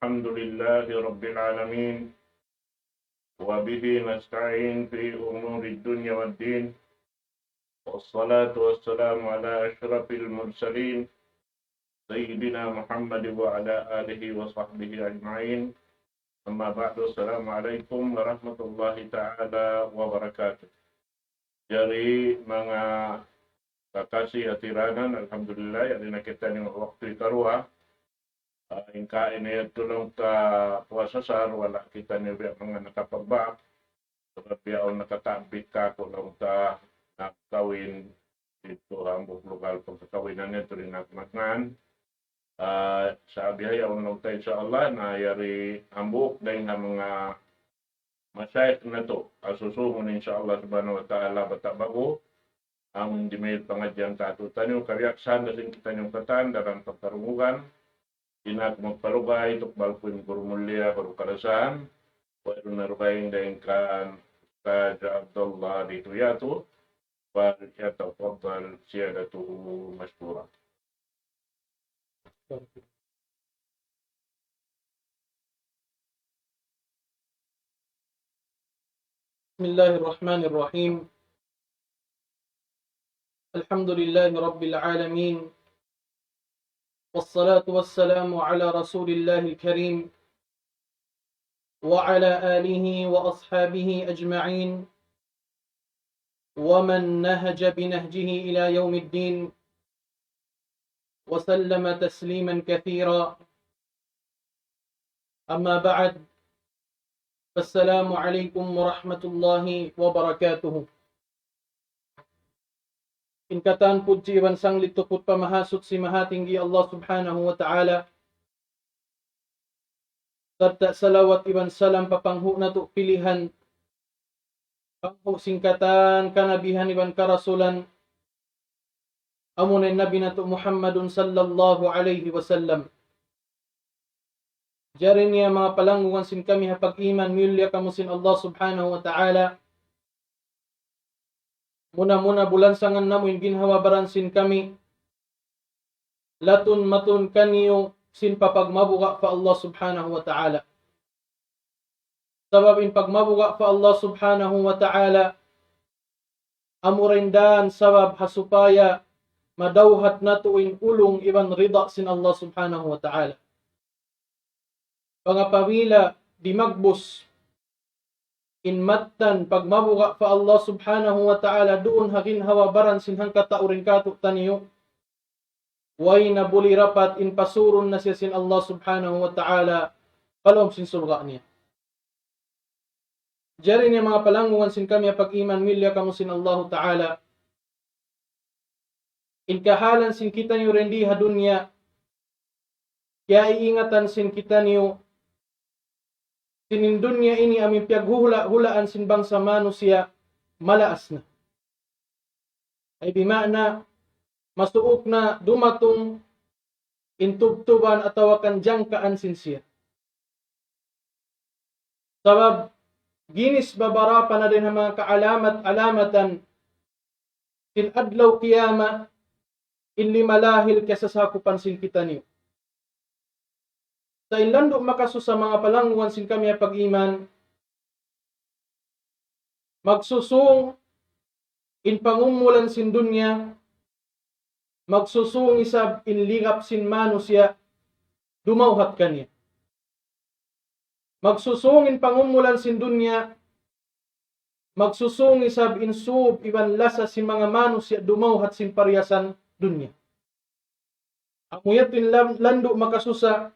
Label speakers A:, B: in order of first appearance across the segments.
A: الحمد لله رب العالمين، وبه نستعين في أمور الدنيا والدين، والصلاة والسلام على أشرف المرسلين سيدنا محمد وعلى آله وصحبه أجمعين. أما بعد، السلام عليكم ورحمة الله تعالى wabarakatuh. Jadi mga kakasih atiranan, alhamdulillah, yang nakita niyo waktu ikarua. Ingkain niya tulong ka puwasasar, wala kita niyo mga nakapagbak. Sebab biya nakatambit ka kulong ta nakawin dito hambog lokal pagkakawinan niya rin nakmatngan. Sabi ay unong tayo sa Allah na yari hambog dahil nga mga masyayat na to. Asusumun insyaAllah subhanahu wa ta'ala batabago ang dimil pangadyang katutan nyo. Kariyaksan kasing kita nyong katan dalam pagkarungugan. Inak magparugay, tukbal po yung kurumulya, karukarasan. Pwede na rugaying dahil kan Ustaz Abdullah dito yato. فليتفضل سيادته مشكورا.
B: بسم الله الرحمن الرحيم. الحمد لله رب العالمين، والصلاة والسلام على رسول الله الكريم وعلى آله وأصحابه أجمعين ومن نهج بنهجه إلى يوم الدين وسلم تسليما كثيرا. أما بعد، فالسلام عليكم ورحمة الله وبركاته. Inkatan pud si iban sanglit to pud pamahasot si mahatinggi Allah subhanahu wa ta'ala. Sarta salawat iban salam papanghu na to pilihan panghu singkatan kanabihan iban karasulan amunay nabi na to Muhammadun sallallahu alaihi wasallam. Jari niya mga palangungan sin kami hapag iman milya kamusin Allah subhanahu wa ta'ala. Muna bulansangan namin ginhawabaran sin kami. Latun matun kaniyo sin papagmabuka fa Allah subhanahu wa ta'ala. Sabab in pagmabuka fa Allah subhanahu wa ta'ala amurindan sabab hasupaya madawhat natuin ulong iban rida sin Allah subhanahu wa ta'ala. Pangapawila di magbus in mattan pagmabuka fa Allah subhanahu wa ta'ala doon hagin hawabaran sinhang kataurin kato taniyo way nabuli rapat in pasurun na siya sin Allah subhanahu wa ta'ala palom sin surga niya. Jari niya mga palangungan sin kami pag iman milya kamo sin Allah ta'ala in kahalan sin kita niyo rendi ha dunya kaya iingatan sin kita niyo sinin dunya ini aming piyaghulaan sin bangsa manusia malaas na. Ay bimana masuok na dumatong intubtuban at tawakan jangkaan sin siya. Sabab ginis babarapan na din ang mga kaalamat-alamatan sin adlaw kiyama inli malahil kasasakupan sin kita niyo. Sa inlando makaso sa mga palanguan sin kami pag-iman, magsusung in pangumulan sin dunya, magsusung isab in ligap sin manusya, dumauhat kanya. Magsusung in pangumulan sin dunya, magsusung isab in sub iban lasa sin mga manusya, dumauhat sin pariyasan dunya. Amuyat in lando makasusa,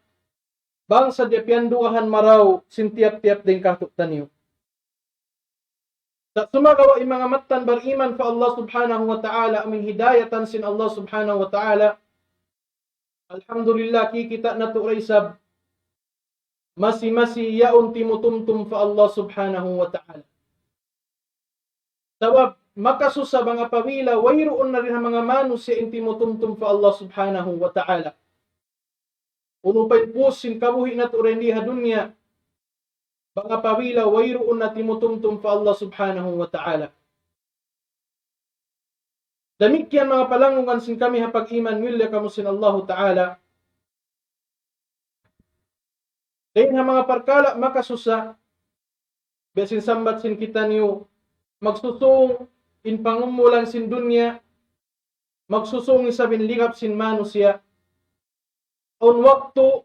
B: bangsa di pianduahan maraw sin tiap-tiap din katuk taniyo. Sa sumagawa yung mga matan bariman fa Allah subhanahu wa ta'ala aming hidayatan sin Allah subhanahu wa ta'ala. Alhamdulillah kikita na to raysab masi yaon timutumtum fa Allah subhanahu wa ta'ala. Sabab makasusa mga pawila wayroon na rin ang mga manusya in timutumtum fa Allah subhanahu wa ta'ala. Unupay pusin kabuhi na to rendi ha dunya. Mga pawila wayroon na timutumtum fa Allah subhanahu wa ta'ala. Damikyan mga palangungan sin kami hapag iman milya kamusin Allah ta'ala. Dahil ha mga parkala makasusa, besin sambat sin kita niyo, magsusung in pangumulan sin dunya, magsusung isabin ligap sin manusia, on waktu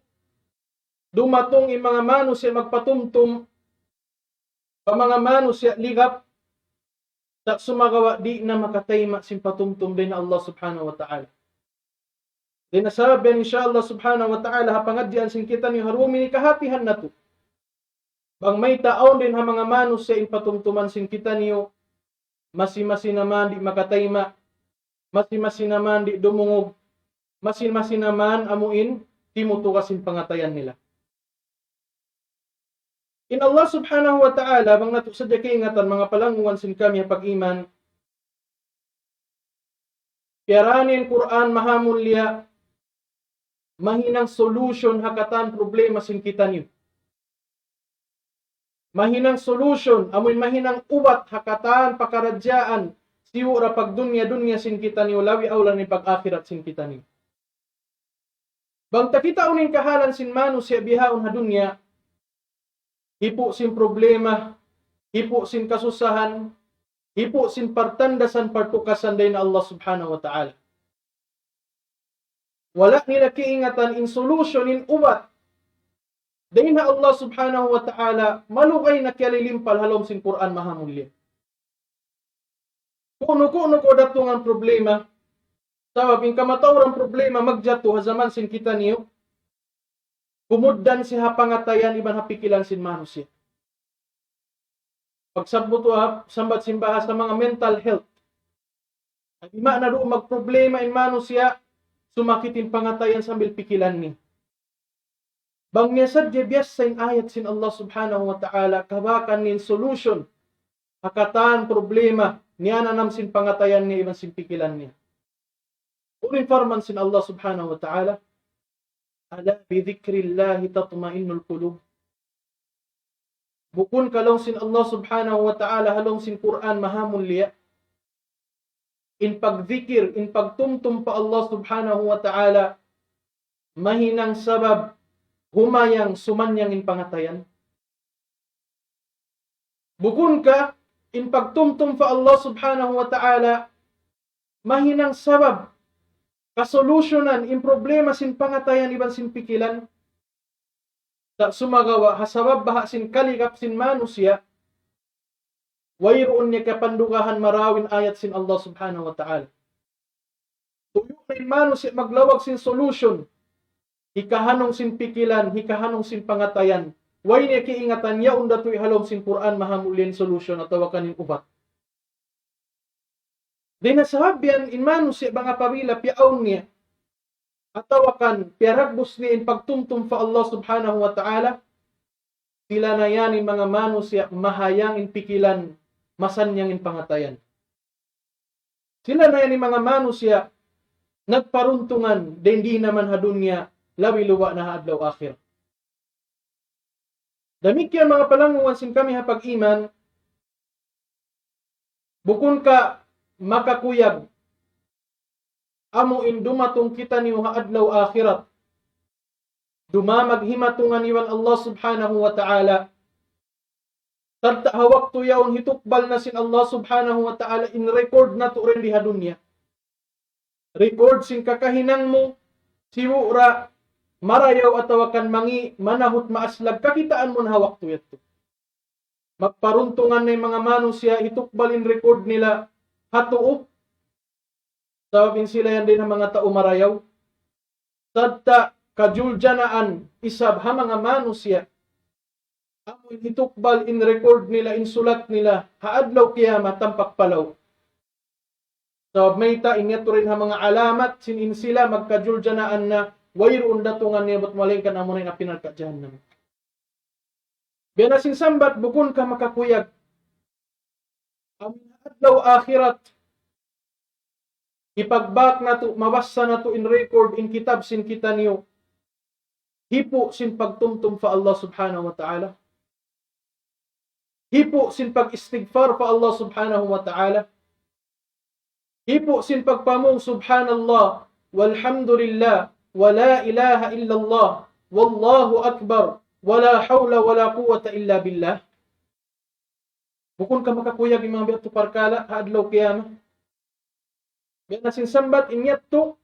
B: dumatong in mga manusia magpatumtum, pa mga manusia ligap, tak sumagawa di na makatayma sin patumtum din Allah subhanahu wa ta'ala. Din nasabihan insya Allah subhanahu wa ta'ala hapangadyan sin kita niyo harumi ni kahapihan na to. Bang may taon din ha mga manusia in patumtuman sin kita niyo, masi-masi naman di makatayma, masi-masi naman di dumungog, masi-masi naman amuin timutukasin pangatayan nila. In Allah subhanahu wa ta'ala, bang nato sadya kaingatan mga palanguan sin kami pag-iman, piaranin Quran mahamulya, mahinang solution hakatan problema sin kita niyo. Mahinang solution, amoy mahinang ubat hakatan pakaradyaan, siwura pag dunya sin kita niyo, lawi awlan ni pag-akhirat sin kita niyo. Bang takita unin kahalan sin manusia bihaon ha dunya, hipo sin problema, hipo sin kasusahan, hipo sin partandasan partukasan din Allah subhanahu wa ta'ala. Wala nila kiingatan in solution, in ubat. Dahil na Allah subhanahu wa ta'ala malukay na kialilimpal halom sin Quran mahamulya. Kuno-kuno ko datungan problema, sabab in kamatawrang problema magjato ha zaman sin kita niyo, kumuddan si hapangatayan iban hapikilan sin manusia. Pagsabot sambat simbaha sa mga mental health. Ang ima na doon magproblema in manusia, sumakitin pangatayan sambil pikilan ni. Bang niya sadya biyas sa ayat sin Allah subhanahu wa ta'ala, kabakan nin solution, hakatan problema, niya nanam sin pangatayan niya iban sin pikilan niya. Unin farman sin Allah subhanahu wa ta'ala, ala bidhikrillahi tatma'innul qulub. Bukun kalong sin Allah subhanahu wa ta'ala halong sin Quran mahamulya. In pagzikir, in pagtumtum pa Allah subhanahu wa ta'ala, mahinang sabab, humayang sumanyang in pangatayan. Bukun ka, in pagtumtum pa Allah subhanahu wa ta'ala, mahinang sabab, kasolusyonan in problema sin pangatayan iban sin pikilan, tak sumagawa hasabab baha sin kaligap sin manusia, wayroon niya kapandugahan marawin ayat sin Allah subhanahu wa ta'ala. Tuyo na in manusia maglawag sin solution, hikahanong sin pikilan, hikahanong sin pangatayan, way niya kiingatan yaon dato'y halom sin Quran mahamulin solution at tawakan in ubat. Di nasabihan in manusia mga pamila piaon niya, at tawakan, piaragbos ni in pagtumtum fa Allah subhanahu wa ta'ala, sila na yan in mga manusia, mahayang in pikilan, masanyang in pangatayan. Sila na yan in mga manusia, nagparuntungan, di naman hadunya, lawi luwa na haadlaw akhir. Damikyan mga palanguan sin kami hapag-iman, bukun ka makakuyag, amo in dumatong kita niyo haadlaw akhirat, dumamag himatungan iwan Allah subhanahu wa ta'ala, tadta hawak to yaon hitukbal na sin Allah subhanahu wa ta'ala, in record na to rin di hadunya. Record sin kakahinang mo, siwura, marayaw atawakan mangi, manahot maaslag, kakitaan mo na hawak to yato. Magparuntungan na yung mga manusia, hitukbal in record nila, hatuop, sababin sila yan din ang mga tao marayaw. Tadta kajuljanaan isab ha mga manusia. Amoy hitukbal in record nila, in sulat nila, haadlaw kiyama tampak palaw. Sabab may ta inyato rin ha mga alamat, sinin sila magkajuljanaan na wayroon datungan niya ba't malingkan amo na yung pinagkadyahan namin. Biyanasin sambat, bukun ka makakuyag. Amin haadlaw akhirat, ipagbak na to, mawasa na to in record, in kitab sin kita niyo, hipo sin pagtumtum fa Allah subhanahu wa ta'ala, hipo sin pag-istighfar fa Allah subhanahu wa ta'ala, hipo sin pagpamong subhanallah, walhamdulillah, wa la ilaha illallah, wallahu akbar, wala hawla wala quwwata illa billah. Bukon ka makakuyag yung mga biya to parkala adlaw kiyama. Biya na sinsambat inyat to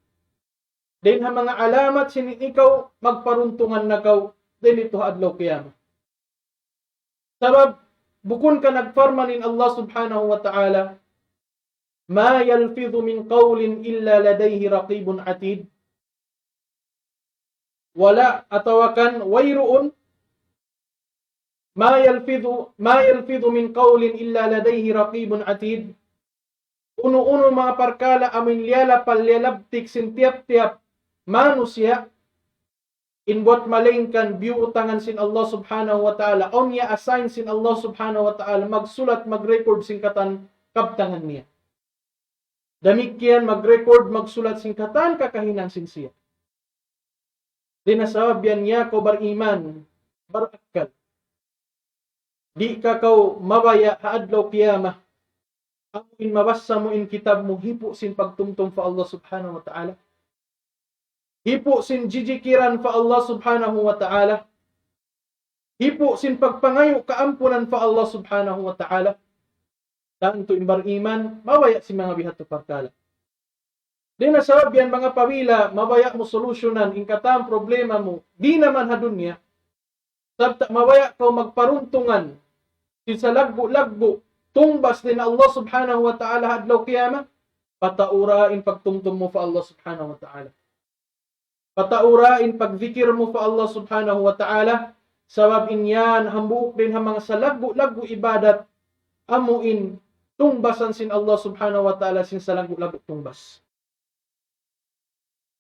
B: din ha mga alamat sin ikaw magparuntungan na kaw din ito adlaw kiyama. Sabab bukon ka nagfarmanin Allah subhanahu wa ta'ala, ma yalfidhu min qawlin illa ladayhi raqibun atid. Wala atawakan wayruun ma yalfidhu min qawlin illa ladayhi raqibun atid. Uno-uno mga parkala amin liyala palyalabtik sin tiap-tiap manusia inbot malingkan biutangan sin Allah subhanahu wa ta'ala onya assign sin Allah subhanahu wa ta'ala magsulat magrecord sin katan kabtangan niya. Damikian magrecord magsulat sin katan kakahinang sin siya. Dinasabyan niya ko bariman barakal. Di ka kaw mabaya haadlaw kiyama. Amuin mabasa mo in kitab mo hipo sin pagtumtum fa Allah subhanahu wa ta'ala. Hipo sin jijikiran fa Allah subhanahu wa ta'ala. Hipo sin pagpangayo kaampunan fa Allah subhanahu wa ta'ala. Tanto imbar iman, mabaya si mga bihat to parkala. Di na sabyan mga pawila, mabaya mo solusyonan, ingkatam problema mo, di naman hadunya. Sabta mabaya ka magparuntungan, sin sa lagbo-lagbo, tumbas din Allah subhanahu wa ta'ala hadlaw kiyama, pataurain pagtumtum mo fa Allah subhanahu wa ta'ala. Pataurain pagzikir mo fa Allah subhanahu wa ta'ala, sabab inyan hambuok din ha mga sa lagbo-lagbo ibadat, amuin tungbasan sin Allah subhanahu wa ta'ala sin sa lagbo-lagbo tungbas.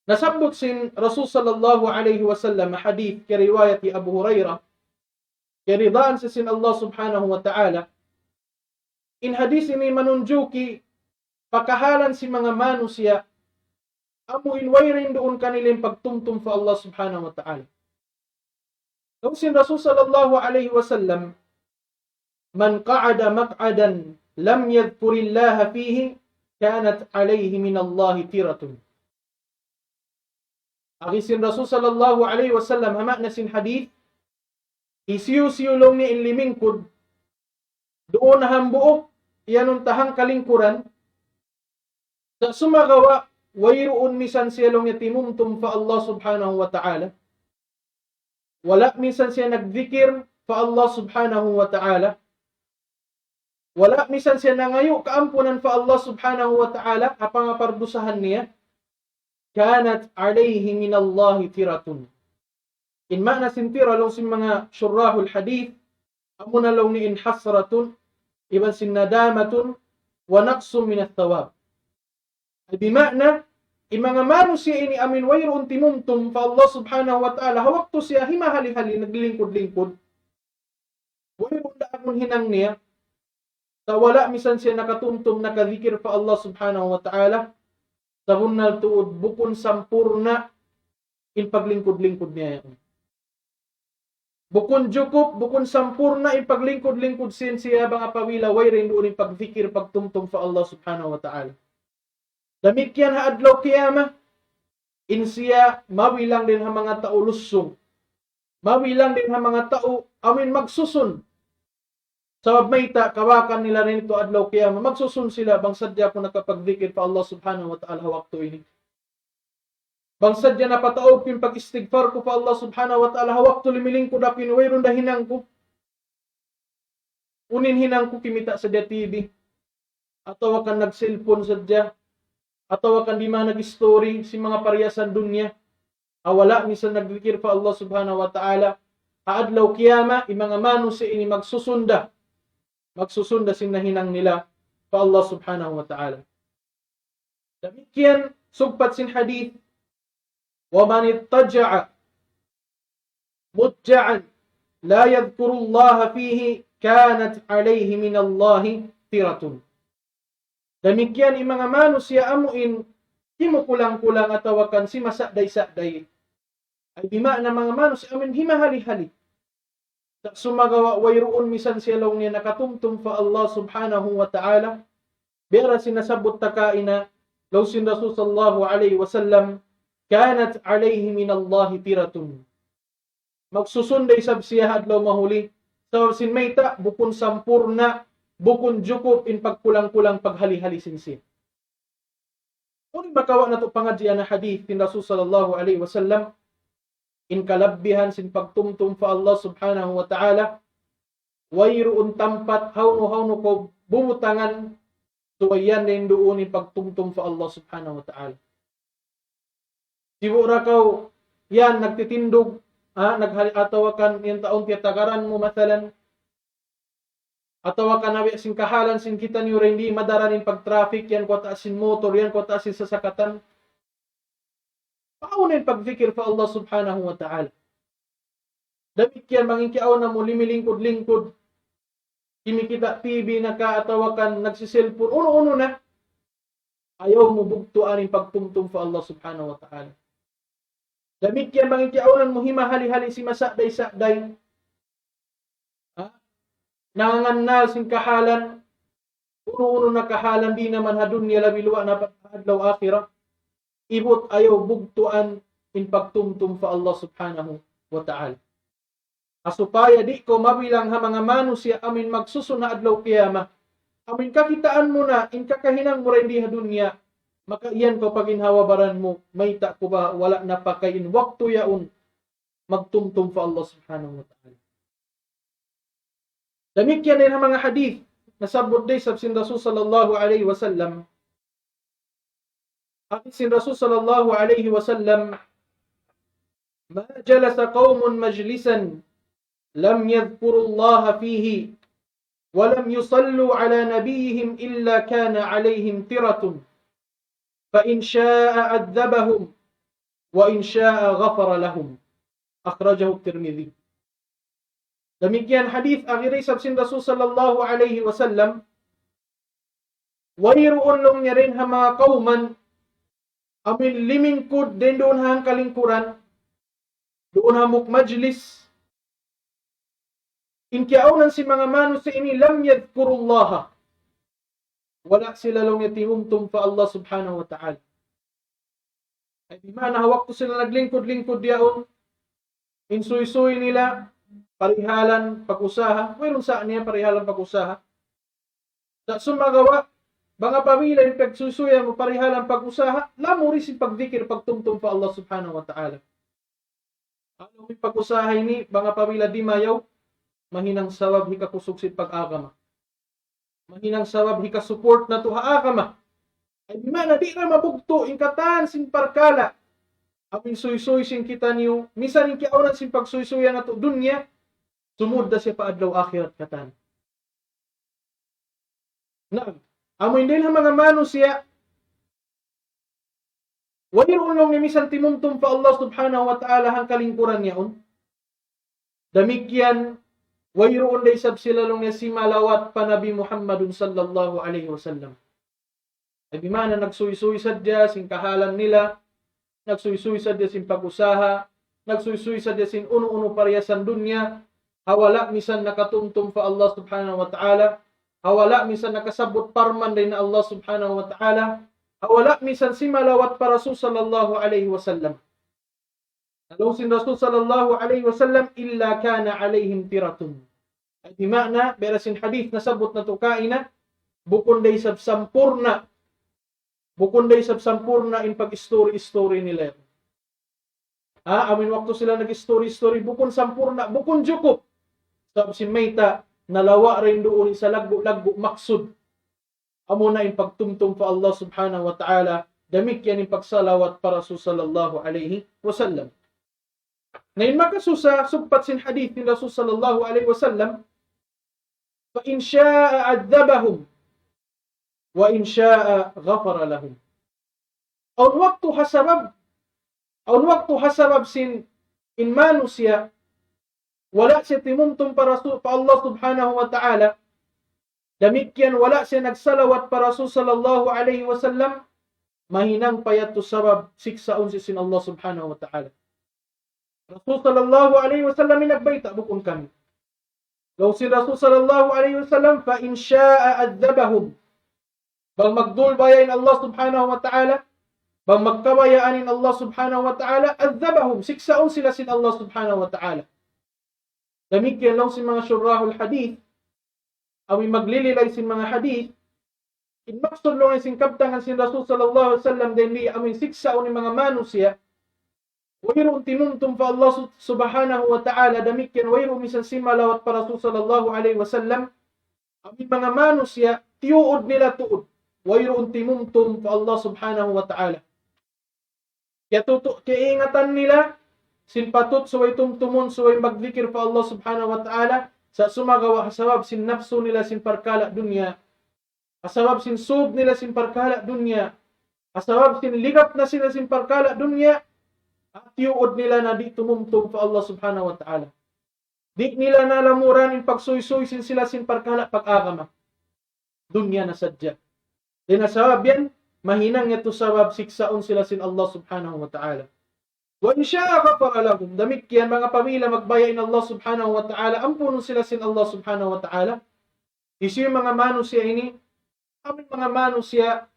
B: Nasabot sin Rasul sallallahu alaihi wasallam hadith kay riwayat ni Abu Hurairah, kay ridaan sa sin Allah subhanahu wa ta'ala, in hadith ini manunjuki pakahalan si mga manusia amuin wayrin doon kanilang pagtumtum fa Allah subhanahu wa ta'ala. Sin Rasul sallallahu alaihi wasallam, man qa'ada maq'adan lam yadhkurillaha fihi kanat alayhi min Allah tiratun. Sin Rasul sallallahu alaihi wasallam hama na sin hadith, isiyo-siyulong ni inlimingkod doon hambuok yanong tahang kalingkuran sa sumagawa wayroon misan siya long timumtum fa Allah subhanahu wa ta'ala. Wala misan siya nagdikir fa Allah subhanahu wa ta'ala. Wala misan siya nangayo kaampunan fa Allah subhanahu wa ta'ala apang apardusahan niya. Kanat alayhi min Allah tiratun. In ma'na sintira long sin mga syurahul hadith, amuna long ni in hasratun, iban sin nadamatun, wa naqsum min at-thawab. Ay bima'na, mga manusia ini amin wayroon timumtum fa Allah subhanahu wa ta'ala, hawak to siya himahali-hali, naglilingkod-lingkod. Wayroon da akong hinang niya, sa wala misan siya nakatumtum, nakadhikir fa Allah subhanahu wa ta'ala, sa bunal tuod, bukon sampurna, in paglingkod-lingkod niya yan. Bukon jukup, bukon sampurna, in paglingkod-lingkod siya mga pawila, wayroon doon in pagdhikir, pagtumtum fa Allah subhanahu wa ta'ala. Damikyan ha adlaw kiyama, insiya mawilang din ha mga tao lusong. Mawilang din ha mga tao amin magsusun. Sabab mayta kawakan nila rin ito adlaw kiyama, magsusun sila bang sadya po nakapagdikir pa Allah subhanahu wa ta'ala wakto ini. Bang sadya na pataog pin pag-istighfar ko pa Allah subhanahu wa ta'ala wakto limiling ko dapin wayron da hinang ko. Unin hinang ko kimita sa TV. Ataw kan nag-cellphone sadya. Ataw kan di man nag-story si mga pariyasan dunya. Awala misan nagdikir pa Allah subhanahu wa ta'ala. Adlaw kiyama, mga manusia ini magsusunda. Magsusunda sin nahinang nila pa Allah subhanahu wa ta'ala. Demikian sugpat sin hadith, wa man ittaja'a mutja'an la yadhkurullaha fihi kanat alayhi min Allah tiratun. Demikian mga manusia amuin himukulang-kulang atawakan si masadday-sadday. Ay bima na mga manusia amin himahali-hali. Sumagawa wayroon misan siyalong niya nakatumtum fa Allah subhanahu wa ta'ala. Bera sinasabot takaina law sin Rasul sallallahu alaihi wasallam kanat alayhi min Allah tiratun. magsusunday sab siya adlaw mahuli. Sa sin mayta bukon sampurna, bukon jukop in pagkulang-kulang paghali-halisin siya. Kung makawa na to pangadya na hadith tin Rasul sallallahu alaihi wasallam, in kalabbihan sin pagtumtum fa Allah subhanahu wa ta'ala, wayroon tampat hawno ko bumutangan suwayan din doon in pagtumtum fa Allah subhanahu wa ta'ala. Sibura kaw yan nagtitindog, naghatawakan yung taon tiyatagaran mo mathalan, atawa ka nabi sin kahalan sin kita niyo hindi madaranin pag traffic yan ko sin motor yan ko sin sasakatan. Paunin pagfikir fa Allah subhanahu wa ta'ala. Damit yan mangingkiaw na mo limilingkod-lingkod. Kimi kita TV nakaatawakan nagsiselfon uno-uno na. Ayaw mo bugtuan yung pagtumtum fa Allah subhanahu wa ta'ala. Damit yan mangingkiaw mo himahali-hali si masaday-saday. Nanganganal sin kahalan, uno-uno na kahalan, di naman hadunya labilwa na adlaw akhirah. Ibot ayaw bugtuan in pagtumtum fa Allah subhanahu wa ta'ala. Asupaya di ko mabilang ha mga manusya amin magsusuna adlaw kiyama. Amin kakitaan mo na, in kakahinang mo rin di hadunya, makaiyan ko paginhawabaran mo, may ta ko ba wala na pa kain waktu yaon magtumtum fa Allah subhanahu wa ta'ala. Damikyan din ang mga hadith nasabot day sa sin Rasul sallallahu alaihi wasallam. Ang sin Rasul sallallahu alaihi wasallam, ma jalasa qaumun majlisan lam yadhkuru Allah fihi wa lam yusallu ala nabiyihim illa kana alaihim tiratun fa in sha'a adhabahum wa in sha'a ghafara lahum. Akhrajahu at-Tirmidhi. Demikian hadith akhiri sabsin Rasul sallallahu alaihi wasallam, wayroon long niya rin ha mga kauman amin limingkod din doon hang kalingkuran, doon hamok majlis, inkiaunan si mga manus sa ini lam yadhkurullaha, wala sila long yatimumtum fa Allah subhanahu wa ta'ala. Ay di man hawak ko sila naglingkod-lingkod diyaon, insuy-suy nila parihalan pag-usaha, mayroon saan niya parihalan pag-usaha. Sa sumagawa, mga pamilya yung pagsusuyan mo parihalan pag-usaha, lamuri si pagdikir, pagtumtum fa Allah subhanahu wa ta'ala. Ano yung pag-usaha ini, mga pamilya di mayaw, mahinang sawab hikakusog si pag-agama. Mahinang sawab hikasupport na to haagama. Ay di man, di na mabugto, ingkatan sin parkala. Amin suy-suy sin kita niyo, misan yung kiaunan sin pagsuy-suyan na to dunya, sumud na siya pa adlaw akhirat katan. Na, amoy din ang mga manus siya, wayroon long ni misan timumtum fa Allah subhanahu wa ta'ala hang kalingkuran niyaon. Damikyan, wayroon day sab sila long niya si malawat pa Nabi Muhammadun sallallahu alaihi wasallam. Ay di man nagsuy-suy sadya sin kahalan nila, nagsuy-suy sadya sin pag-usaha, nagsuy-suy sadya sin uno-uno pariyasan dunya, hawala misan nakatumtum fa Allah subhanahu wa ta'ala, hawala misan nakasabot parman din na Allah subhanahu wa ta'ala, hawala misan si malawat pa Rasul sallallahu alaihi wasallam. Along sin Rasul sallallahu alaihi wasallam, illa kana alaihim tiratun. Ay di makna, berasin hadith na sabot na tukaina, bukon day sab sampurna in pag-story nila. Amin waktu sila nag-story, bukon sampurna, bukon jukop. Sab sin mayta, nalawa rin doon sa lagbo maksud. Amo na in pagtumtum fa Allah subhanahu wa ta'ala, damit yan in pagsalawat para Rasul sallallahu alaihi wasallam. Ngayon makasusa, sugpat sin hadith ni Rasul sallallahu alaihi wasallam, fa in sha'a adhabahum, wa in sha'a ghafara lahum. Aun waktu hasabab sin in manusya, wala siya timumtum para Allah subhanahu wa ta'ala, damikyan wala siya nagsalawat para Rasul sallallahu alaihi wasallam, mahinang payat to sabab siksaon si sin Allah subhanahu wa ta'ala. Rasul sallallahu alaihi wasallam nagbaita bukon kami. Law si Rasul sallallahu alaihi wasallam, fa in sha'a adhabahum, bang magdulbayain Allah subhanahu wa ta'ala, bang magkabayaanin Allah subhanahu wa ta'ala, adhabahum, siksaon sila sin Allah subhanahu wa ta'ala. Demikian lang sin mga syurahul hadith, awi maglililay sin mga hadith, inmaksud lang sin kabtangan sin Rasul sallallahu alaihi wasallam din li amin siksa ni mga manusia, wayro tinumtum fa Allah subhanahu wa ta'ala, demikian wayro misan simalawat para Rasul sallallahu alaihi wasallam, amin mga manusia, tiuod nila tuod, wayro tinumtum fa Allah subhanahu wa ta'ala. Kaya ingatan nila, sinpatut suway tumtumon, suway magzikir pa Allah subhanahu wa ta'ala, sa sumagawa kasabab sin nafsu nila sin parkala dunya, kasabab sin sub nila sin parkala dunya, kasabab sin ligap na sila sin parkala dunya, at yuod nila na di tumumtum pa Allah subhanahu wa ta'ala. Di nila nalamuran in pagsuy-suy sin sila sin parkala pag-agama. Dunya na sadya. Dinasabab yan, mahinang ito sabab siksaon sila sin Allah subhanahu wa ta'ala. Wa in syaa ghafara lahum, demikian mga pamilya magbayain Allah subhanahu wa ta'ala, ampunon sila sin Allah subhanahu wa ta'ala. Isi mga manusia ini, amin mga manusia,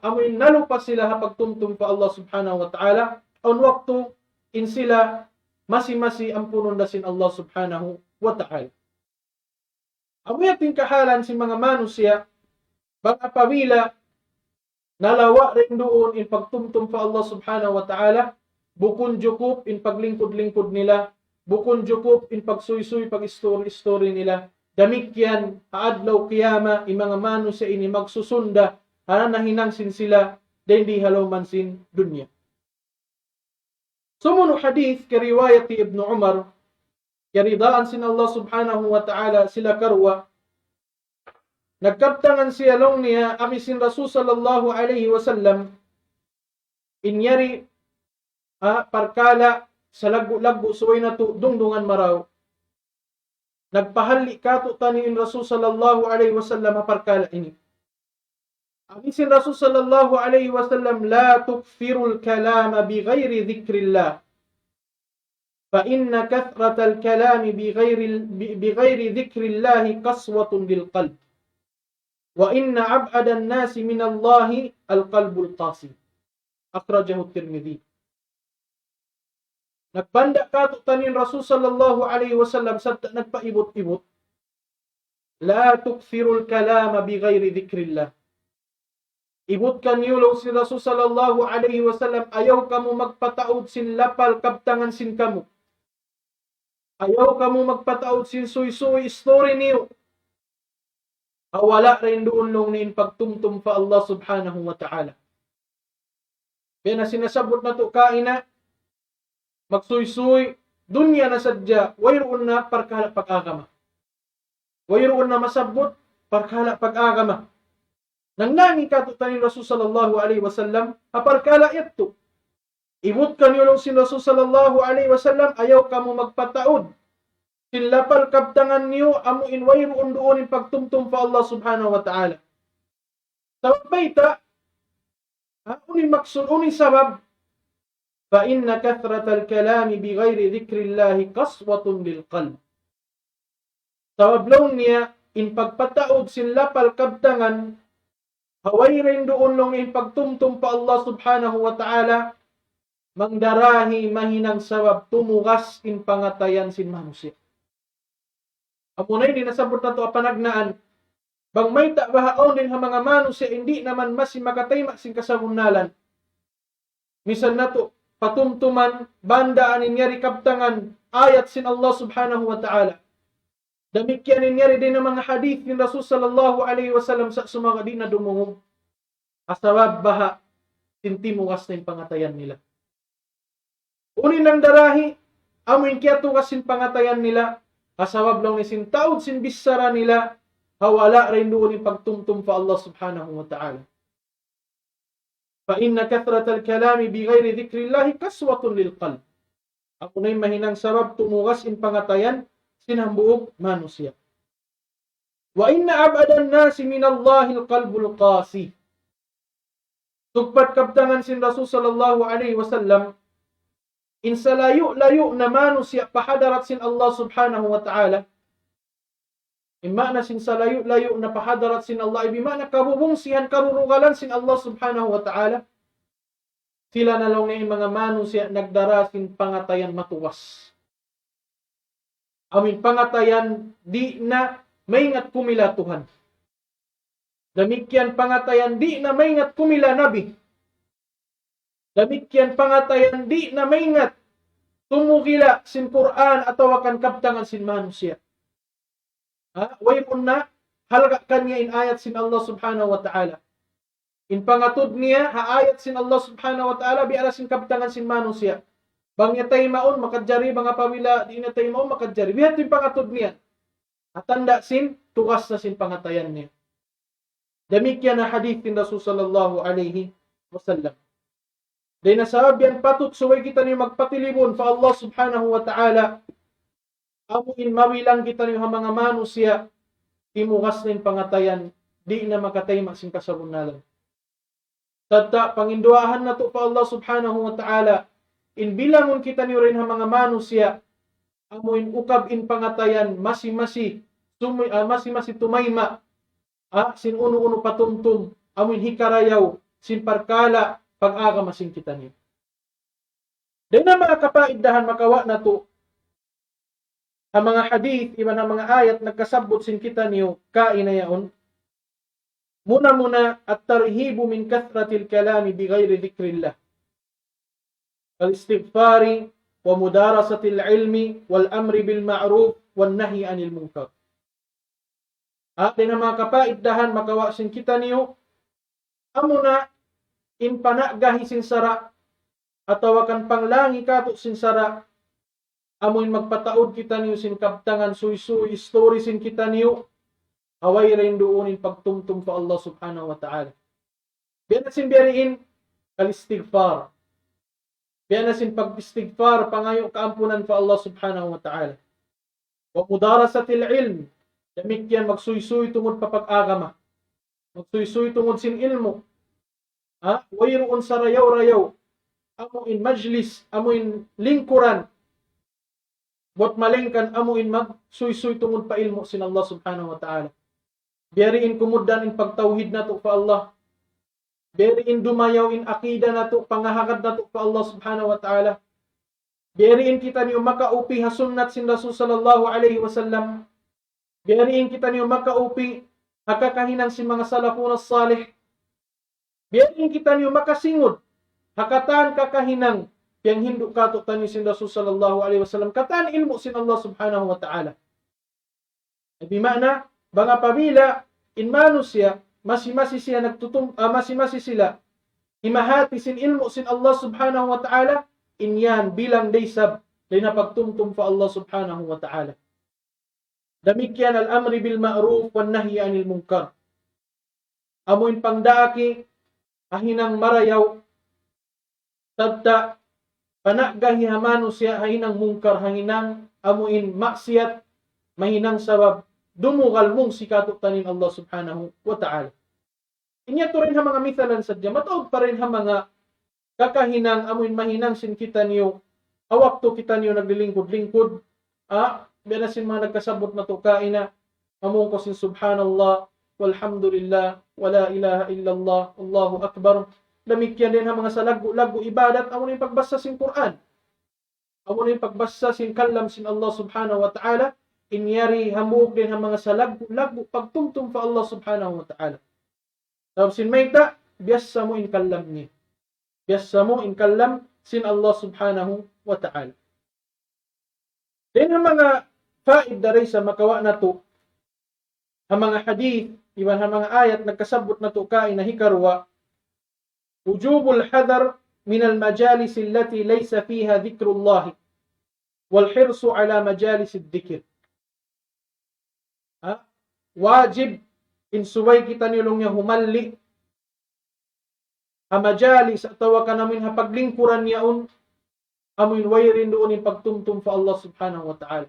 B: amin nalupas sila pagtumtum pa Allah subhanahu wa ta'ala, on waktu in sila masi-masi ampunon da sin Allah subhanahu wa ta'ala. Amin ating kahalan sin mga manusia, mga pamilya, nalawa rin doon in pagtumtum pa Allah subhanahu wa ta'ala, bukon jukup in paglingkod-lingkod nila, bukon jukup in pagsuy-suy, pag-story nila, damikyan, haadlaw kiyama, in mga manusia ini magsusunda, nahinangsin sila, din di halaman sin dunya. Sumunu hadith, kariwayati Ibn Umar, karidaan sin Allah subhanahu wa ta'ala sila karwa, nagkabtangan siya long niya, akisin Rasul sallallahu alaihi wasallam, inyari, parkala, sa lagu-lagu, suway na to, dungdungan maraw, nagpahali kato taniin Rasul sallallahu alaihi wasallam, parkala ini. Akisin Rasul sallallahu alaihi wasallam, la tukfirul kalama bi ghairi dhikrillah, fa inna kathratal kalami bi ghairi dhikrillah qaswatun bil qalb. Wa inna ab'adan nasi min Allahi al-qalbul qasi. Akhrajahu Tirmidhi. Nagbanda kato tanin Rasul sallallahu alaihi wasallam sabta nagpaibot-ibot. La tukthirul kalama bi ghairi dhikrillah. Ibot kanyulo si Rasul sallallahu alaihi wasallam, ayaw kamu magpataod sin lapal kabtangan sin kamu. Ayaw kamu magpataod sin suy-suy story niyo. Wala rin doon nung nin pagtumtum pa Allah subhanahu wa ta'ala. Kaya na sinasabot na to kaina, magsuy-suy, dunya na sadya, wayroon na parkala pag-agama. Wayroon na masabot, parkala pag-agama. Nang nanging katutan ni Rasul sallallahu alaihi wasallam, parkala ito. Ibut kanyulong si Rasul sallallahu alaihi wasallam, ayaw kamu magpataod. Silapal kabtangan niyo, amuin wayroon doon in pagtumtum pa Allah subhanahu wa ta'ala. Sabab bayta, unin maksud, unin sabab, fa inna kathratal kalami bi ghairi dhikrillahi qaswatun bil qalb. Sabab long niya, in pagpataod silapal kabtangan, haway rin doon long in pagtumtum pa Allah subhanahu wa ta'ala, mangdarahi mahinang sabab tumugas in pangatayan sin manusia. Amunay din nasabot na to apanagnaan, bang may tabahaon din ha mga manusia, hindi naman mas makatayma sin kasabunalan. Misal na to, patumtuman, banda ninyari kabtangan, ayat sin Allah subhanahu wa ta'ala. Damikyan ninyari din ang mga hadith ni Rasul sallallahu alaihi wasallam sa sumaga di na dumungog. Asawab baha, tintimuwas na yung pangatayan nila. Unin ng darahi, amuin kaya tukas sin pangatayan nila, kasawab lang ni sin taod sin bisara nila, hawala rin doon yung pagtumtum pa Allah subhanahu wa ta'ala. Fa inna kathratal kalami bi ghairi dhikrillahi kaswatun lil qalb. Ako na yung mahinang sabab tumugas in pangatayan sinambuog manusia. Wa inna ab'adan nasi min Allahil qalbul qasi. Tugpat kabtangan sin Rasul sallallahu alaihi wasallam, insa layo-layo na manusia pahadarat sin Allah subhanahu wa ta'ala. Ima na sin sa layo-layo na pahadarat sin Allah, ibima na kabubungsihan, karurugalan sin Allah subhanahu wa ta'ala. Sila na lang na yung mga manusia nagdara sin pangatayan matuwas. Amin pangatayan di na maingat kumila Tuhan. Demikian pangatayan di na maingat kumila Nabi. Demikian pangatayan di na maingat tumukila sin Quran atau akan kaptangan sin manusia. Waypun na halga kanya in ayat sin Allah subhanahu wa ta'ala. In pangatud niya ayat sin Allah subhanahu wa ta'ala biara sin kaptangan sin manusia. Bangya tayo maon makadjari mga pamila di na tayo maon makadjari. Bihat yung pangatud niya. Atanda sin tukas na sin pangatayan niya. Demikian na hadith ni Rasul sallallahu alaihi wasallam. Dahil nasabihan patut suway kita niyo magpatilibon fa Allah subhanahu wa ta'ala. Amuin mawilang kita niyo mga manusia. Timukas na yung pangatayan. Di na makatay maksing kasabunalan. Tadta panginduahan na to pa Allah subhanahu wa ta'ala. In bilangon kita niyo rin mga manusia. Amuin ukab in pangatayan. Masi-masi tumayma. Sin uno-uno patumtum. Amuin hikarayaw. Sin parkala. Pag-aga masing kita niyo. Dahil na mga kapaiddahan makawa na to, ang mga hadith, iban ang mga ayat, nagkasabot sin kita niyo, kainayaon. Muna at tarhibu min kathratil kalami bi ghairi dhikrillah. Al-istighfari wa mudarasatil ilmi wal amri bil ma'ruf wal nahi anil munkar. At din ang mga kapaiddahan makawa sin kita niyo, amuna in panagahi sin sara ataw kan panglangi kato sin sara amoin magpataod kita niyo sin kaptangan suy-suy story sin kita niyo away rin doon in pagtumtum pa Allah subhanahu wa ta'ala. Biyan sin biyariin al-istighfar. Biyan sin pag-istighfar pangayo kaampunan pa Allah subhanahu wa ta'ala. Wa mudarasatil ilm. Demikian magsuy-suy tungod papag-agama. Magsuy-suy tungod sin ilmo. Wayroon sa rayaw-rayaw, amuin majlis, amuin lingkuran, buat malengkan, amuin magsuy-suy tungod pa ilmo sin Allah subhanahu wa ta'ala. Biyariin kumudan in pagtawhid na to pa Allah. Biyariin dumayaw in akida na to, pangahagad na to pa Allah subhanahu wa ta'ala. Biyariin kita niyo makaupi hasunnat sin Rasul sallallahu alaihi wasallam. Biyariin kita niyo makaupi hakakahinang sin mga salafun as-salih. Biyarin kita niyo makasingod. Hakatan kakahinang yang hindu kato tani sin Rasul sallallahu alaihi wasallam. Katan ilmu sin Allah subhanahu wa ta'ala. Di makna, mga pamila, in manusia, masi-masi sila, himahati sin ilmu sin Allah subhanahu wa ta'ala, inyan bilang daysab, day na pagtumtum fa Allah subhanahu wa ta'ala. Damikyan al-amri bil ma'ruf wan nahyi anil munkar. Amuin pangdaaki, ahinang marayaw, tadta, panagahi hamano siya, hahinang mungkar, hanginang amuin maksiyat, mahinang sabab, dumugal mong sikato tanin Allah subhanahu wa ta'ala. Inya to rin ha mga mithalan sadya, mataog pa rin ha mga kakahinang, amuin mahinang sin kita niyo, awak to kita niyo naglilingkod-lingkod, binasin mga nagkasabot na to kaina, among ko sin subhanallah, walhamdulillah, wala ilaha illallah, Allahu akbar. Damikyan din ang mga sa lagu ibadat, amo yung pagbasa sin Quran. Amo yung pagbasa sin kalam sin Allah subhanahu wa ta'ala, inyari hamuk din ang mga sa lagu pagtumtum fa Allah subhanahu wa ta'ala. Tapos sin mayta, biyasa mo in kalam niya. Biyasa mo in kalam sin Allah subhanahu wa ta'ala. Din ang mga faid daray sa makawa na to, ang mga hadith, iwan ang mga ayat nagkasabot na to kain na hikarwa, wujubul hadar min al-majalis allati laysa fiha dhikrullah wal hirsu ala majalis ad-dhikr. Wajib insuway kita nilong niya humalli a majalis atawa ka namin ha paglingkuran niyaon amin wayrin doon in pagtumtum fa Allah subhanahu wa ta'ala.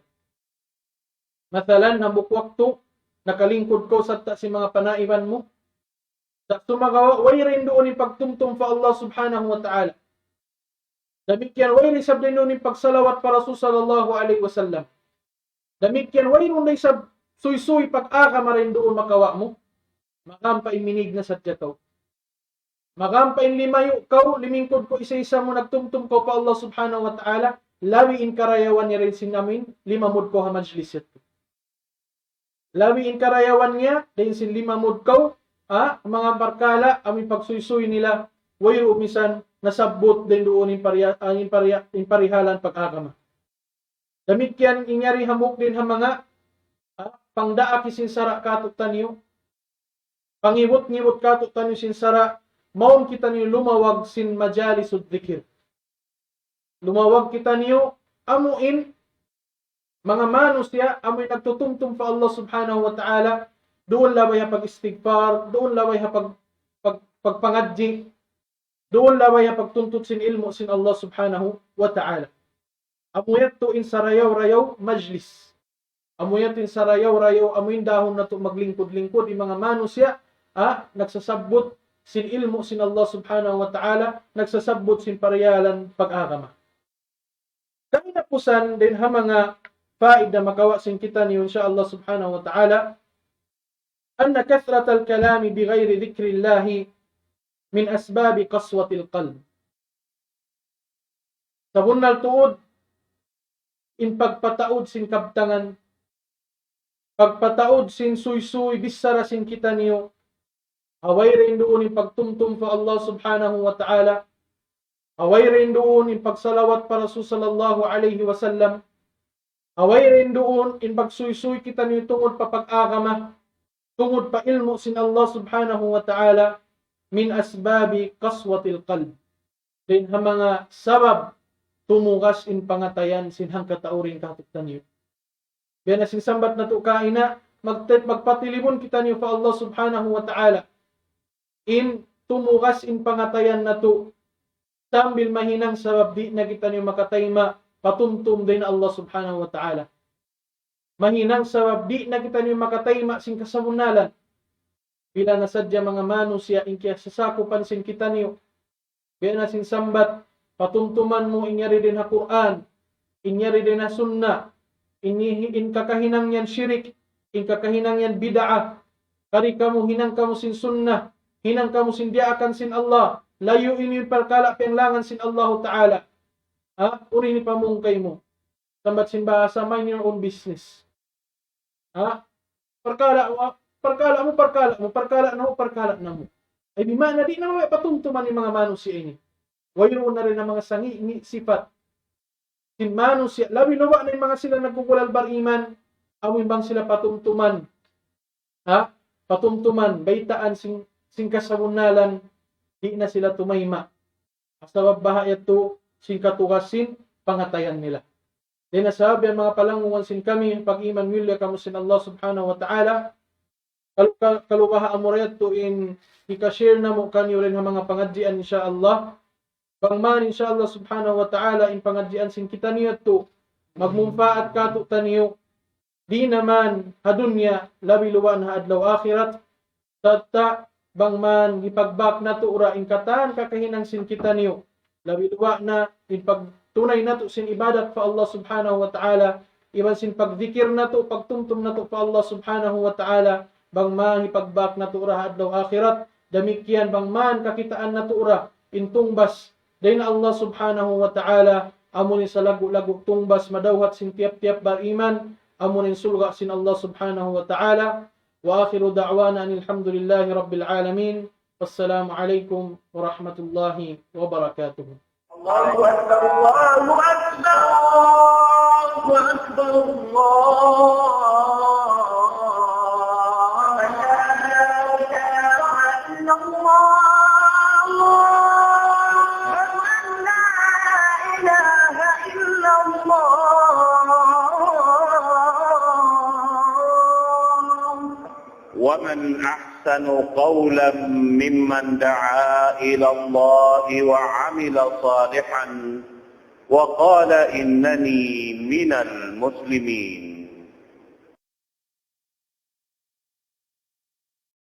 B: Mathalan, nabuk waktu nakalingkod ko sa si mga panaiban mo. Sa sumagawa, way rin doon yung pagtumtum fa Allah subhanahu wa ta'ala. Damikyan, way rin sabday doon yung pagsalawat para Rasul sallallahu alaihi wasallam. Damikyan, way rin sab suy-suy pag-aka marin doon makawa mo. Makampa iminig na sadya to. Makampa in limayo, limingkod ko isa-isa mo nagtumtum ko pa Allah subhanahu wa ta'ala. lawiin karayawan niya rin sin amin, limamud ko ha majlis yato. Lawiin karayawan niya, din sin limamud ko, mga barkala, amin pagsuysuy nila, wayo umisan, nasabot din doon in parihalan pag-agama. Damit kiyan inyari hamok din ha mga pangdaa kisinsara katutan niyo, pangiwot-ngiwot katutan niyo sinsara, maun kita niyo lumawag sin majalisud dzikir. Lumawag kita niyo, amuin, mga manusia, amuin nagtutumtum pa Allah subhanahu wa ta'ala, doon laway ha pag-istighfar, doon laway ha pagpangadji, doon laway ha pagtuntut sin ilmo sin Allah subhanahu wa ta'ala. Amuyat to in sarayaw-rayaw majlis. Amuyat in sarayaw-rayaw, amuin dahon na to maglingkod-lingkod, yung mga manusya, nagsasabot sin ilmo sin Allah subhanahu wa ta'ala, nagsasabot sin pariyalan pag-agama. Kami napusan din ha mga faid na makawa sin kita niyo insya Allah subhanahu wa ta'ala, anna kathratal kalami bighayri dhikrillahi min asbabi qaswatil qalb. Sa bunal tuod, in pagpataod sin kabtangan, pagpataod sin suy-suy, bisara sin kita niyo, away rin doon in pagtumtum pa Allah subhanahu wa ta'ala, away rin doon in pagsalawat para Rasul sallallahu alayhi wa sallam, away rin doon in pagsuy-suy kita niyo tungod pa pag-agama, tungod pa ilmo sin Allah subhanahu wa ta'ala, min asbabi qaswatil qalb. Din ha mga sabab tumugas in pangatayan sin hangkatauring katutan niyo. Kaya na sinsambat na to kaina, magpatilimon kita niyo pa Allah subhanahu wa ta'ala, in tumugas in pangatayan na to, sambil mahinang sabab di na kita niyo makatayma, patumtum din Allah subhanahu wa ta'ala. Mahinang sabab di na kita niyo makatayma sin kasamunalan. Bila nasadya mga manusya in kaya sasakupan sin kita niyo. Kaya na sin sambat, patumtuman mo inyari din ha Quran, inyari din ha sunnah, in kakahinang yan syirik, in kakahinang yan bid'ah, kari kamu hinang kamu sin sunnah, hinang kamu sin diakan sin Allah, layo ini perkala penglangan sin Allah Ta'ala. Uri ni pamungkay mo. Sambat sin bahasa, mind your own business. Perkala na mo. Ay bimana di na patumtuman ni mga manusia ini. Wayroon na rin ang mga sangi sifat. Sin manusia, labi nawa na yung mga sila nagpupulal bariman, amoy bang sila patumtuman. Patumtuman, baitaan sin kasabunalan, di na sila tumayma. Asawab bahayat to, sin katukasin, pangatayan nila. Di nasabi ang mga palangungan sin kami, pag-iman wilya kamo sin Allah subhanahu wa ta'ala, kalubaha amurayat to in ikashare na mo kanyo rin ang mga pangadjian insyaallah. Bangman insyaallah subhanahu wa ta'ala in pangadjian sin kita niyo to, magmumfaat kato taniyo, di naman hadunya, labi luwan ha adlaw akhirat, tatta bangman ipagbak na to ura in katan kakahinang sin kita niyo, labi luwa na in pagtunay na to sin ibadat pa Allah subhanahu wa ta'ala, iban sin pagdikir na to, pagtumtum na to pa Allah subhanahu wa ta'ala, bangman ipagbak na to ura adlaw akhirat, damikyan bangman kakitaan na to ura in tungbas, dahin Allah subhanahu wa ta'ala, amunin sa lagu-lagu tungbas madawhat sin tiap-tiap bariman, amunin sulga sin Allah subhanahu wa ta'ala. Wa akhiru da'wana alhamdulillahi rabbil alamin. Wassalamu alaikum warahmatullahi wabarakatuh.
C: Allahu Akbar, Allahu Akbar, Allahu Akbar, ومن أحسن قولا ممن دعا إلى الله وعمل صالحا وقال إنني من المسلمين.